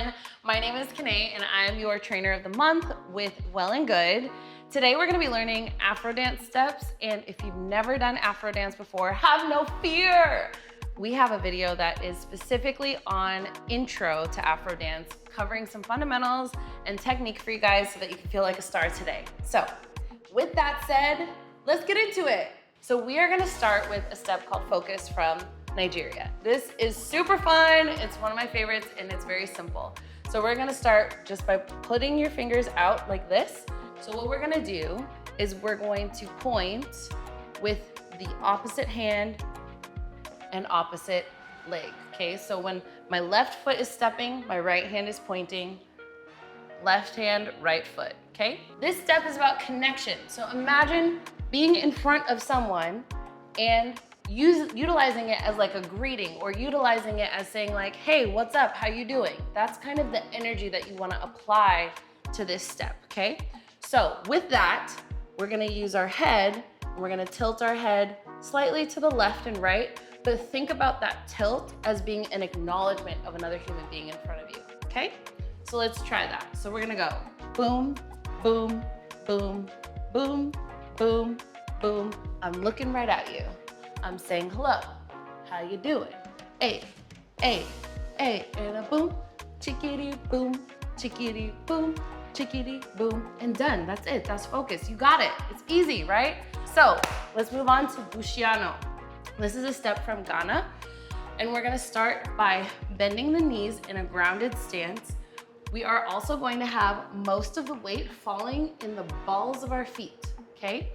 everyone. My name is Kiné and I am your trainer of the month with Well+Good. Today we're gonna be learning Afro dance steps, and if you've never done Afro dance before, have no fear. We have a video that is specifically on intro to Afro dance, covering some fundamentals and technique for you guys so that you can feel like a star today. So with that said, let's get into it. So we are gonna start with a step called Focus from Nigeria. This is super fun. It's one of my favorites and it's very simple. So we're gonna start just by putting your fingers out like this. So what we're gonna do is we're going to point with the opposite hand and opposite leg, okay? So when my left foot is stepping, my right hand is pointing, left hand, right foot, okay? This step is about connection. So imagine being in front of someone and utilizing it as like a greeting, or utilizing it as saying like, hey, what's up, how you doing? That's kind of the energy that you wanna apply to this step, okay? So with that, we're gonna use our head, and we're gonna tilt our head slightly to the left and right, but think about that tilt as being an acknowledgement of another human being in front of you, okay? So let's try that. So we're gonna go boom, boom, boom, boom, boom, boom. I'm looking right at you. I'm saying hello, how you doing? Hey, hey, hey, and a boom, chickity boom, chickity boom, chickity boom, and done. That's it, that's focus. You got it, it's easy, right? So let's move on to Luciano. This is a step from Ghana, and we're gonna start by bending the knees in a grounded stance. We are also going to have most of the weight falling in the balls of our feet, okay?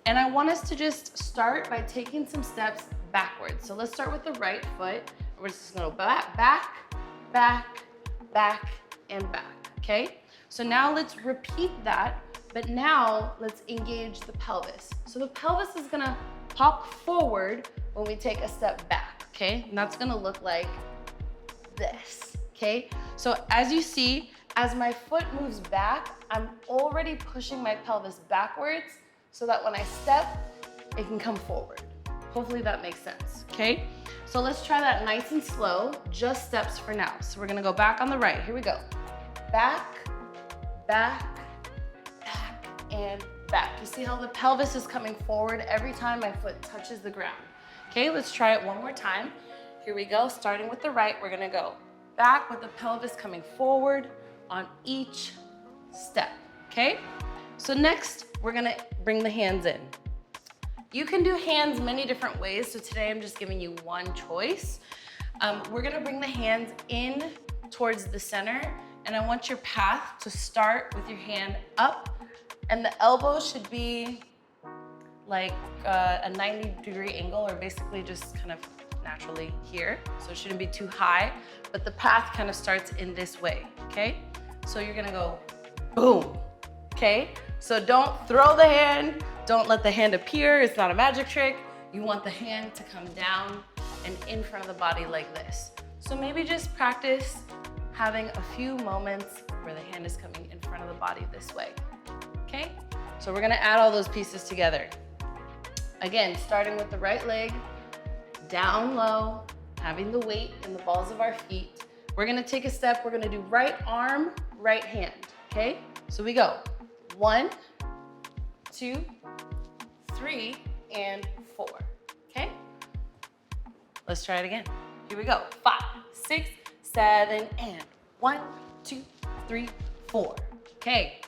And I want us to just start by taking some steps backwards. So let's start with the right foot. We're just gonna go back, back, back, back, and back, okay? So now let's repeat that, but now let's engage the pelvis. So the pelvis is gonna pop forward when we take a step back, okay? And that's gonna look like this, okay? So as you see, as my foot moves back, I'm already pushing my pelvis backwards so that when I step, it can come forward. Hopefully that makes sense, okay? So let's try that nice and slow, just steps for now. So we're gonna go back on the right, here we go. Back, back, back, and back. You see how the pelvis is coming forward every time my foot touches the ground. Okay, let's try it one more time. Here we go, starting with the right, we're gonna go back with the pelvis coming forward on each step, okay? So next, we're gonna bring the hands in. You can do hands many different ways, so today I'm just giving you one choice. We're gonna bring the hands in towards the center, and I want your path to start with your hand up, and the elbow should be like a 90-degree angle, or basically just kind of naturally here. So it shouldn't be too high, but the path kind of starts in this way, okay? So you're gonna go boom, okay? So don't throw the hand, don't let the hand appear, it's not a magic trick. You want the hand to come down and in front of the body like this. So maybe just practice having a few moments where the hand is coming in front of the body this way, okay? So we're gonna add all those pieces together. Again, starting with the right leg, down low, having the weight in the balls of our feet. We're gonna take a step, we're gonna do right arm, right hand, okay? So we go 1, 2, 3, and 4, okay? Let's try it again. Here we go, 5, 6, 7, and 1, 2, 3, 4. Okay,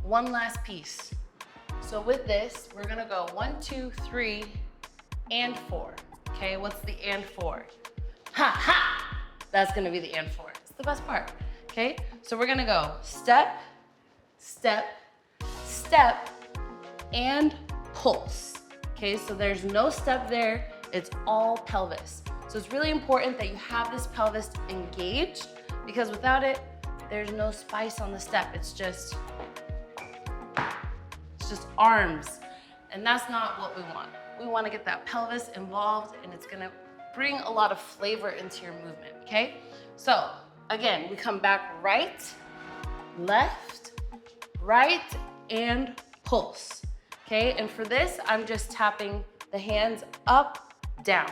one last piece. So with this, we're gonna go 1, 2, 3, and 4. Okay, what's the and 4? Ha ha! That's gonna be the and 4. It's the best part. Okay, so we're gonna go step, step, step, and pulse. Okay, so there's no step there, it's all pelvis. So it's really important that you have this pelvis engaged, because without it, there's no spice on the step. It's just arms. And that's not what we want. We want to get that pelvis involved, and it's gonna bring a lot of flavor into your movement, okay? So again, we come back right, left, right, and pulse, okay? And for this, I'm just tapping the hands up, down,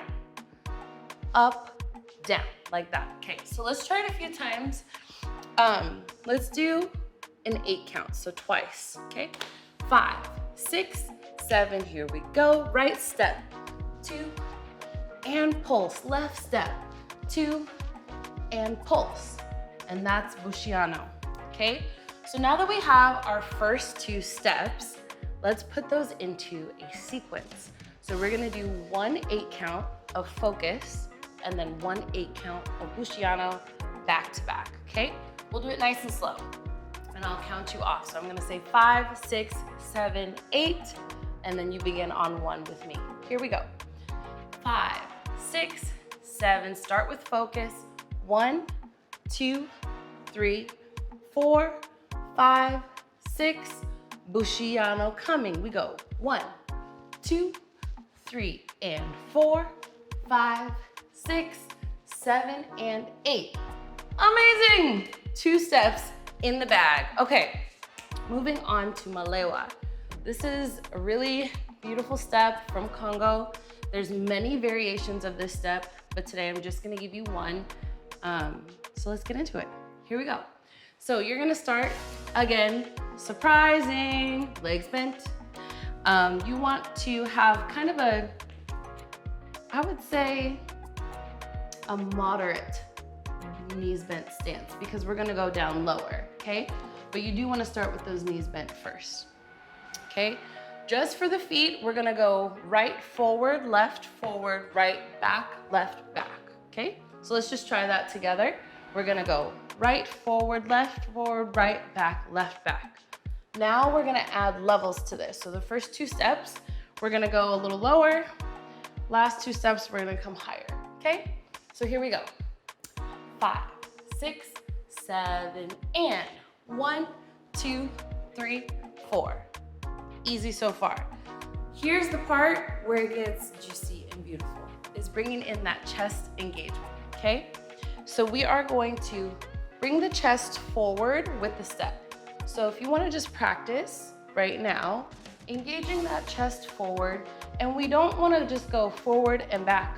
like that. Okay, so let's try it a few times. Let's do an 8 count, so twice, okay? 5, 6, 7, here we go. Right step, 2, and pulse. Left step, 2, and pulse. And that's Luciano, okay? So now that we have our first 2 steps, let's put those into a sequence. So we're gonna do 1 8 count of focus, and then 1 8 count of Luciano back to back, okay? We'll do it nice and slow, and I'll count you off. So I'm gonna say 5, 6, 7, 8, and then you begin on 1 with me. Here we go. 5, 6, 7, start with focus. 1, 2, 3, 4, 5, 6, Luciano coming. We go 1, 2, 3, and 4, 5, 6, 7, and 8. Amazing! 2 steps in the bag. Okay, moving on to Malewa. This is a really beautiful step from Congo. There's many variations of this step, but today I'm just gonna give you one. So let's get into it. Here we go. So you're gonna start, again, surprising, legs bent. You want to have kind of a, I would say, a moderate knees bent stance because we're gonna go down lower, okay? But you do wanna start with those knees bent first, okay? Just for the feet, we're gonna go right, forward, right, back, left, back, okay? So let's just try that together. We're gonna go right, forward, right, back, left, back. Now we're gonna add levels to this. So the first 2 steps, we're gonna go a little lower. Last 2 steps, we're gonna come higher, okay? So here we go. 5, 6, 7, and 1, 2, 3, 4. Easy so far. Here's the part where it gets juicy and beautiful, is bringing in that chest engagement, okay? So we are going to bring the chest forward with the step. So if you wanna just practice right now, engaging that chest forward, and we don't wanna just go forward and back,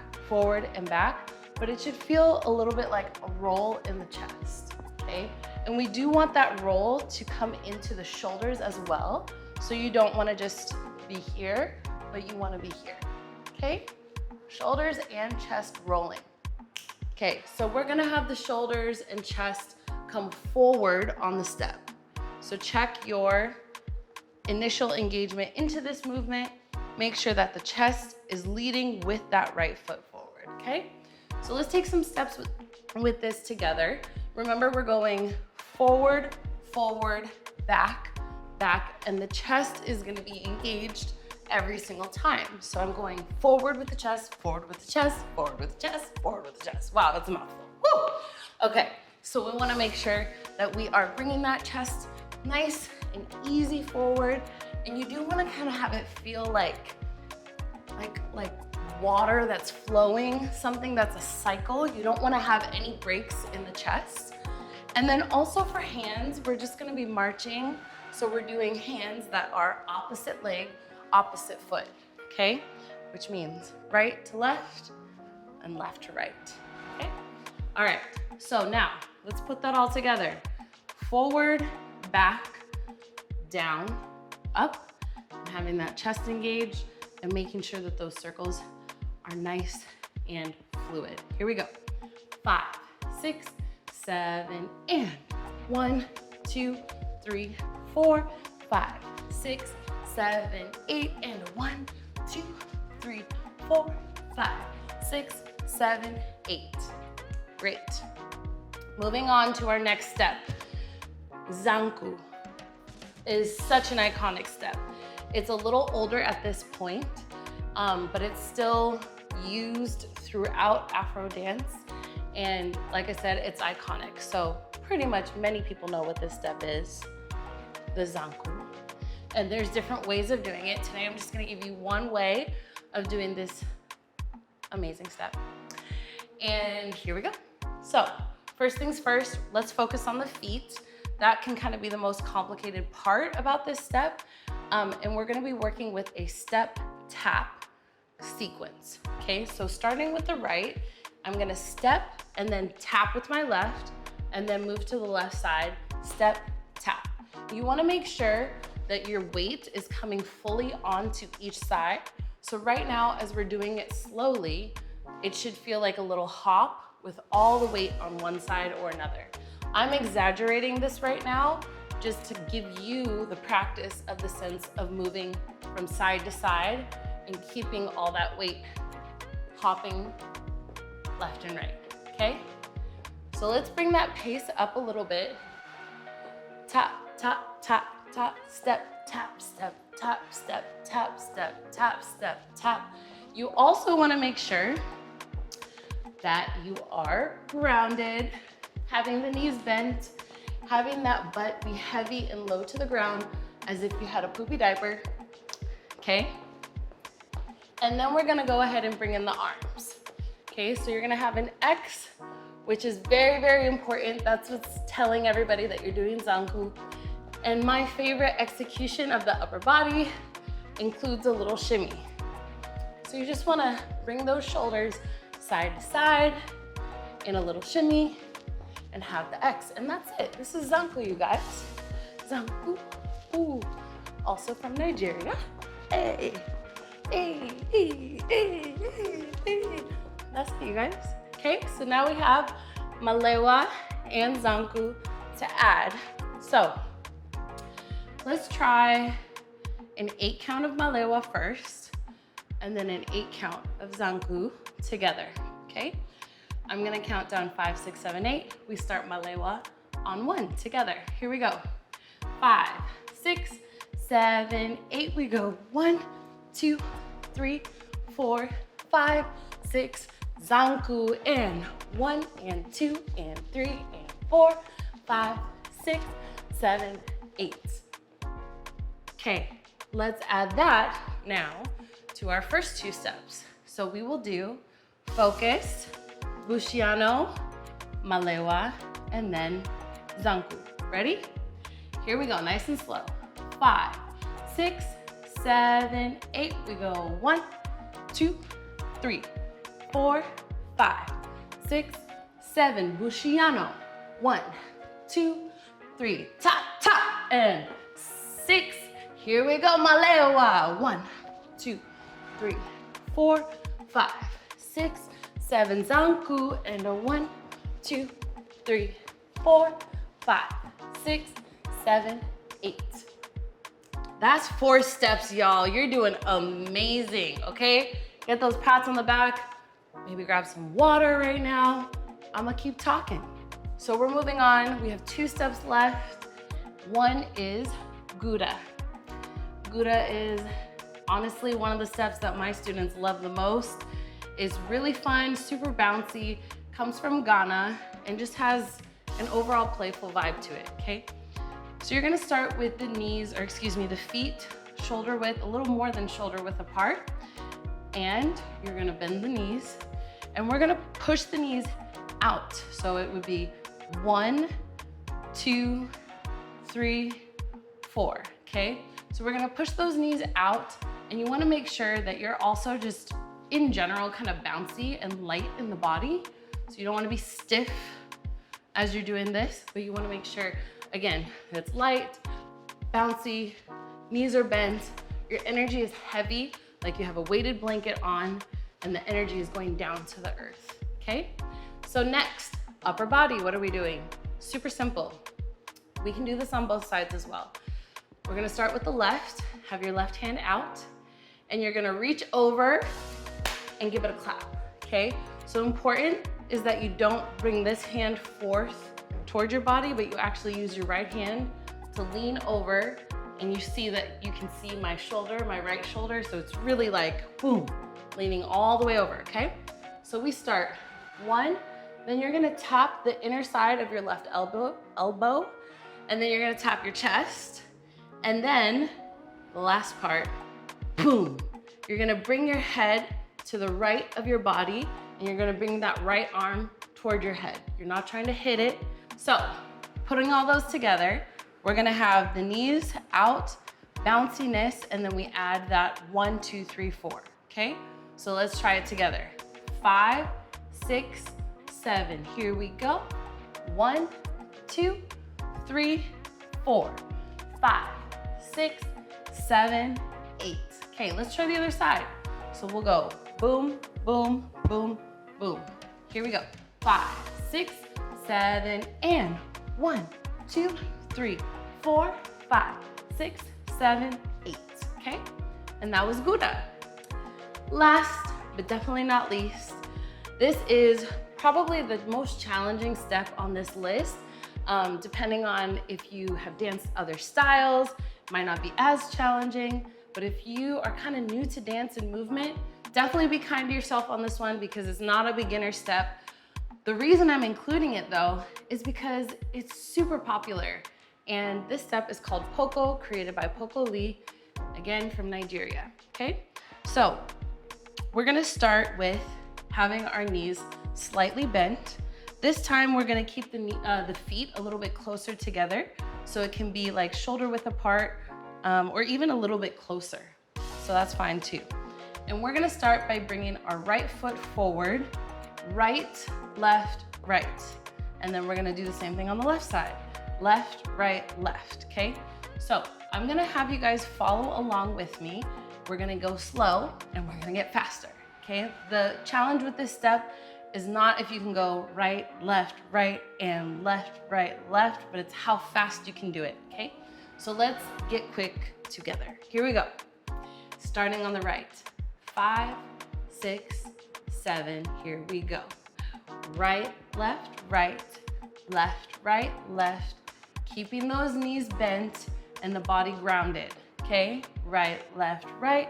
but it should feel a little bit like a roll in the chest, okay? And we do want that roll to come into the shoulders as well. So you don't wanna just be here, but you wanna be here, okay? Shoulders and chest rolling. Okay, so we're gonna have the shoulders and chest come forward on the step. So check your initial engagement into this movement. Make sure that the chest is leading with that right foot forward, okay? So let's take some steps with this together. Remember, we're going forward, back, and the chest is gonna be engaged every single time. So I'm going forward with the chest, forward with the chest, forward with the chest, forward with the chest. Wow, that's a mouthful. Woo! Okay, so we wanna make sure that we are bringing that chest nice and easy forward, and you do wanna kind of have it feel like water that's flowing, something that's a cycle. You don't wanna have any breaks in the chest. And then also for hands, we're just gonna be marching. So we're doing hands that are opposite leg, opposite foot, okay? Which means right to left and left to right, okay? All right, so now let's put that all together. Forward, back, down, up, and having that chest engaged and making sure that those circles are nice and fluid. Here we go. 5, 6, 7, and 1, 2, 3, 4, 5, 6, 7, 8, and 1, 2, 3, 4, 5, 6, 7, 8. Great. Moving on to our next step. Zanku is such an iconic step. It's a little older at this point, but it's still used throughout Afro dance. And like I said, it's iconic. So pretty much many people know what this step is, the Zanku. And there's different ways of doing it. Today, I'm just gonna give you one way of doing this amazing step. And here we go. So first things first, let's focus on the feet. That can kind of be the most complicated part about this step. And we're gonna be working with a step tap sequence, okay? So starting with the right, I'm gonna step and then tap with my left, and then move to the left side, step, tap. You wanna make sure that your weight is coming fully onto each side. So right now, as we're doing it slowly, it should feel like a little hop with all the weight on one side or another. I'm exaggerating this right now just to give you the practice of the sense of moving from side to side and keeping all that weight hopping left and right, okay? So let's bring that pace up a little bit. Tap, tap, tap, tap, step, tap, step, tap, step, tap, step, tap, step, tap. You also wanna make sure that you are grounded, having the knees bent, having that butt be heavy and low to the ground as if you had a poopy diaper, okay? And then we're gonna go ahead and bring in the arms, okay? So you're gonna have an X, which is very, very important. That's what's telling everybody that you're doing Zanku. And my favorite execution of the upper body includes a little shimmy. So you just wanna bring those shoulders side to side in a little shimmy and have the X, and that's it. This is Zanku, you guys. Zanku, ooh, also from Nigeria. Hey, hey, hey, hey, hey, hey. That's it, you guys. Okay, so now we have Malewa and Zanku to add. So let's try an 8 count of Malewa first, and then an 8 count of Zanku together, okay? I'm gonna count down 5, 6, 7, 8. We start Malewa on 1 together. Here we go. 5, 6, 7, 8. We go 1, 2, 3, 4, 5, 6. Zanku and 1 and 2 and 3 and 4, 5, 6, 7, 8. Okay, let's add that now to our first 2 steps. So we will do focused, Luciano, Malewa, and then Zanku. Ready? Here we go, nice and slow. 5, 6, 7, 8. We go 1, 2, 3, 4, 5, 6, 7. Luciano. 1, 2, 3. Tap, tap, and 6. Here we go, Malewa. 1, 2, 3, 4, 5, 6, 7. Zanku, and a 1, 2, 3, 4, 5, 6, 7, 8. That's 4 steps, y'all. You're doing amazing, okay? Get those pats on the back. Maybe grab some water right now. I'm gonna keep talking. So we're moving on. We have 2 steps left. One is Gouda. Gouda is honestly one of the steps that my students love the most. It's really fun, super bouncy, comes from Ghana, and just has an overall playful vibe to it, okay? So you're gonna start with the knees, or excuse me, the feet, shoulder width, a little more than shoulder width apart. And you're gonna bend the knees, and we're gonna push the knees out. So it would be 1, 2, 3, 4, okay? So we're gonna push those knees out, and you wanna make sure that you're also just, in general, kind of bouncy and light in the body. So you don't wanna be stiff as you're doing this, but you wanna make sure, again, it's light, bouncy, knees are bent, your energy is heavy, like you have a weighted blanket on, and the energy is going down to the earth, okay? So next, upper body, what are we doing? Super simple. We can do this on both sides as well. We're gonna start with the left, have your left hand out, and you're gonna reach over and give it a clap, okay? So important is that you don't bring this hand forth towards your body, but you actually use your right hand to lean over, and you see that you can see my shoulder, my right shoulder, so it's really like, boom, leaning all the way over, okay? So we start 1, then you're gonna tap the inner side of your left elbow, and then you're gonna tap your chest, and then the last part, boom. You're gonna bring your head to the right of your body, and you're gonna bring that right arm toward your head. You're not trying to hit it. So, putting all those together, we're gonna have the knees out, bounciness, and then we add that 1, 2, 3, 4, okay? So let's try it together. 5, 6, 7, here we go. 1, 2, 3, 4, 5, 6, 7, 8. Okay, let's try the other side. So we'll go boom, boom, boom, boom. Here we go. 5, 6, 7, and 1, 2, 3, 4, 5, 6, 7, 8. Okay, and that was Gouda. Last, but definitely not least, this is probably the most challenging step on this list. Depending on if you have danced other styles, might not be as challenging, but if you are kind of new to dance and movement, definitely be kind to yourself on this one because it's not a beginner step. The reason I'm including it though, is because it's super popular. And this step is called Poco, created by Poco, again from Nigeria, okay? So we're gonna start with having our knees slightly bent. This time we're gonna keep the feet a little bit closer together so it can be like shoulder width apart or even a little bit closer. So that's fine too. And we're gonna start by bringing our right foot forward, right, left, right. And then we're gonna do the same thing on the left side. Left, right, left, okay? So I'm gonna have you guys follow along with me. We're gonna go slow and we're gonna get faster, okay? The challenge with this step is not if you can go right, and left, right, left, but it's how fast you can do it, okay? So let's get quick together. Here we go. Starting on the right. 5, 6, 7, here we go. Right, left, right, left. Keeping those knees bent and the body grounded, okay? Right, left, right,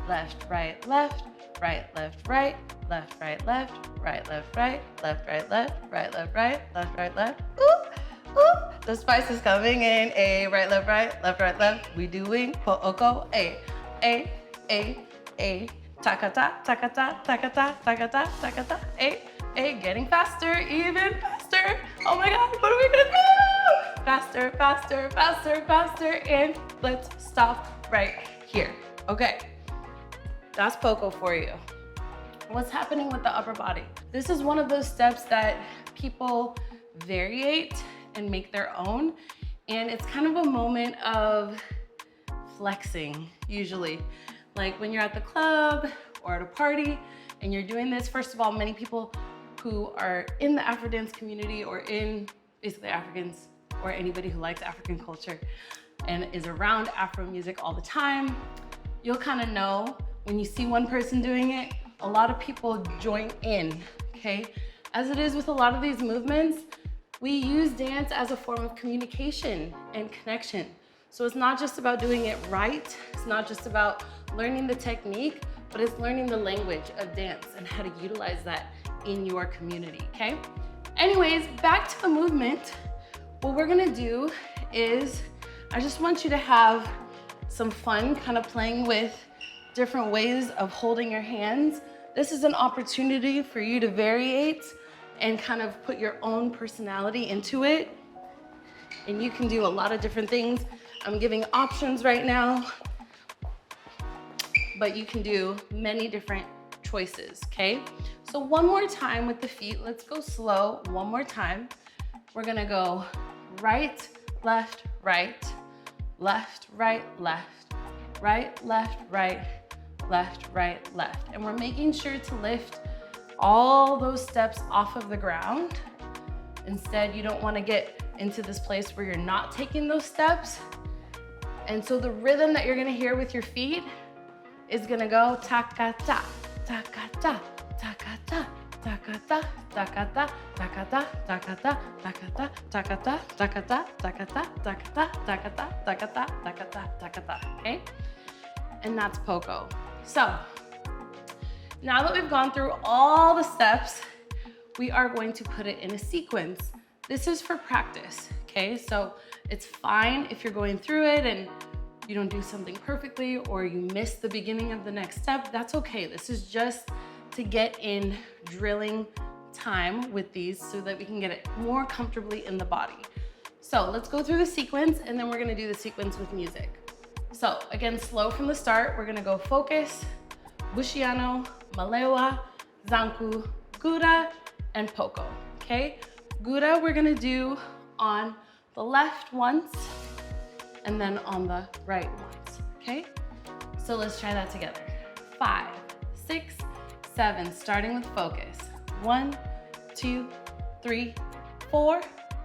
left, right, left, right, left, right, left, right, left, right, left, right, left, right, left, right, left, right, left, right, left. Ooh, ooh, the spice is coming in. A, right, left, left. We doing Poco, A, takata, takata, takata, takata, takata, A, getting faster, even faster. Oh my God, what are we gonna do? Faster, faster, faster, faster, and let's stop right here. Okay, that's Poco for you. What's happening with the upper body? This is one of those steps that people variate and make their own, and it's kind of a moment of flexing, usually. Like when you're at the club or at a party and you're doing this, first of all, many people who are in the Afro dance community or in basically Africans or anybody who likes African culture and is around Afro music all the time, you'll kind of know when you see one person doing it, a lot of people join in, okay? As it is with a lot of these movements, we use dance as a form of communication and connection. So it's not just about doing it right, it's not just about learning the technique, but it's learning the language of dance and how to utilize that in your community, okay? Anyways, back to the movement. What we're gonna do is, I just want you to have some fun kind of playing with different ways of holding your hands. This is an opportunity for you to variate and kind of put your own personality into it. And you can do a lot of different things. I'm giving options right now, but you can do many different choices, okay? So one more time with the feet, let's go slow, one more time. We're gonna go right, left, right, left, right, left, right, left, right, left, right, left. And we're making sure to lift all those steps off of the ground. Instead, you don't wanna get into this place where you're not taking those steps. And so the rhythm that you're gonna hear with your feet is gonna go ta-ka-ta, ta-ka-ta, ta-ka-ta, ta-ka-ta, ta-ka-ta, ta-ka-ta, ta-ka-ta, ta-ka-ta, ta-ka-ta, ta-ka-ta, ta-ka-ta, ta-ka-ta, ta-ka-ta, ta-ka-ta, ta-ka-ta, ta-ka-ta, okay? And that's Poco. So, now that we've gone through all the steps, we are going to put it in a sequence. This is for practice, okay? So it's fine if you're going through it and you don't do something perfectly or you miss the beginning of the next step, that's okay. This is just to get in drilling time with these so that we can get it more comfortably in the body. So let's go through the sequence and then we're gonna do the sequence with music. So again, slow from the start, we're gonna go focus, Luciano, Malewa, Zanku, Gouda, and Poco, okay? Gouda we're gonna do on the left once and then on the right once, okay? So let's try that together. 5, 6, 7, starting with focus. 1, 2, 3, 4,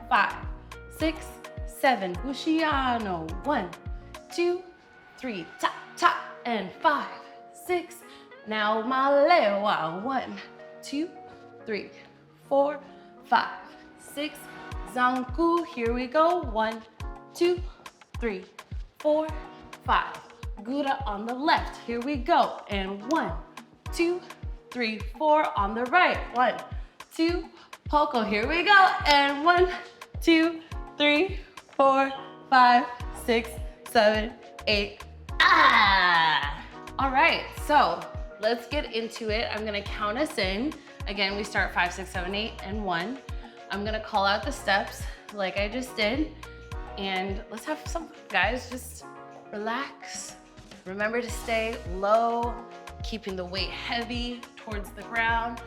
5, 6, 7. Luciano. 1, 2, 3, tap, tap, and 5, 6. Now Malewa. 1, 2, 3, 4, 5, 6. Zanku. Here we go. 1, 2, 3, 4, 5. Gouda on the left. Here we go. And 1, 2, 3, 4 on the right. 1, 2. Poco. Here we go. And 1, 2, 3, 4, 5, 6, 7, 8. All right, so let's get into it. I'm gonna count us in. Again, we start 5, 6, 7, 8, and 1. I'm gonna call out the steps like I just did. And let's have some fun, guys. Just relax. Remember to stay low, keeping the weight heavy towards the ground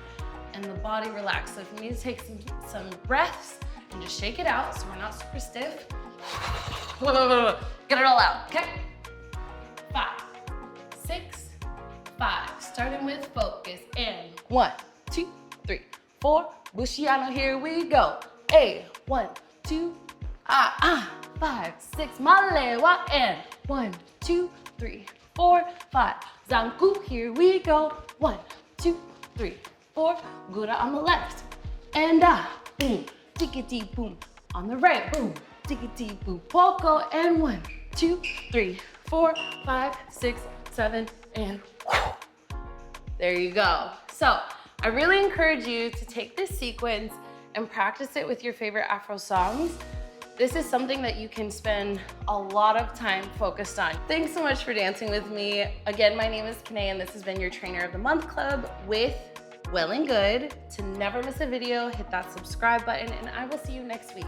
and the body relaxed. So if you need to take some breaths and just shake it out so we're not super stiff. Get it all out, okay? 5, 6, 5. Starting with focus. And 1, 2, 3, 4. Luciano, here we go. 1, 2, 5, 6. Malewa. And 1, 2, 3, 4, 5. Zanku, here we go. 1, 2, 3, 4. Gouda on the left. And boom, tickety boom. On the right, boom, tickety boom. Poco. And 1, 2, 3, 4, 5, 6, 7, and there you go. So I really encourage you to take this sequence and practice it with your favorite Afro songs. This is something that you can spend a lot of time focused on. Thanks so much for dancing with me. Again, my name is Kiné and this has been your Trainer of the Month Club with Well+Good. To never miss a video, hit that subscribe button and I will see you next week.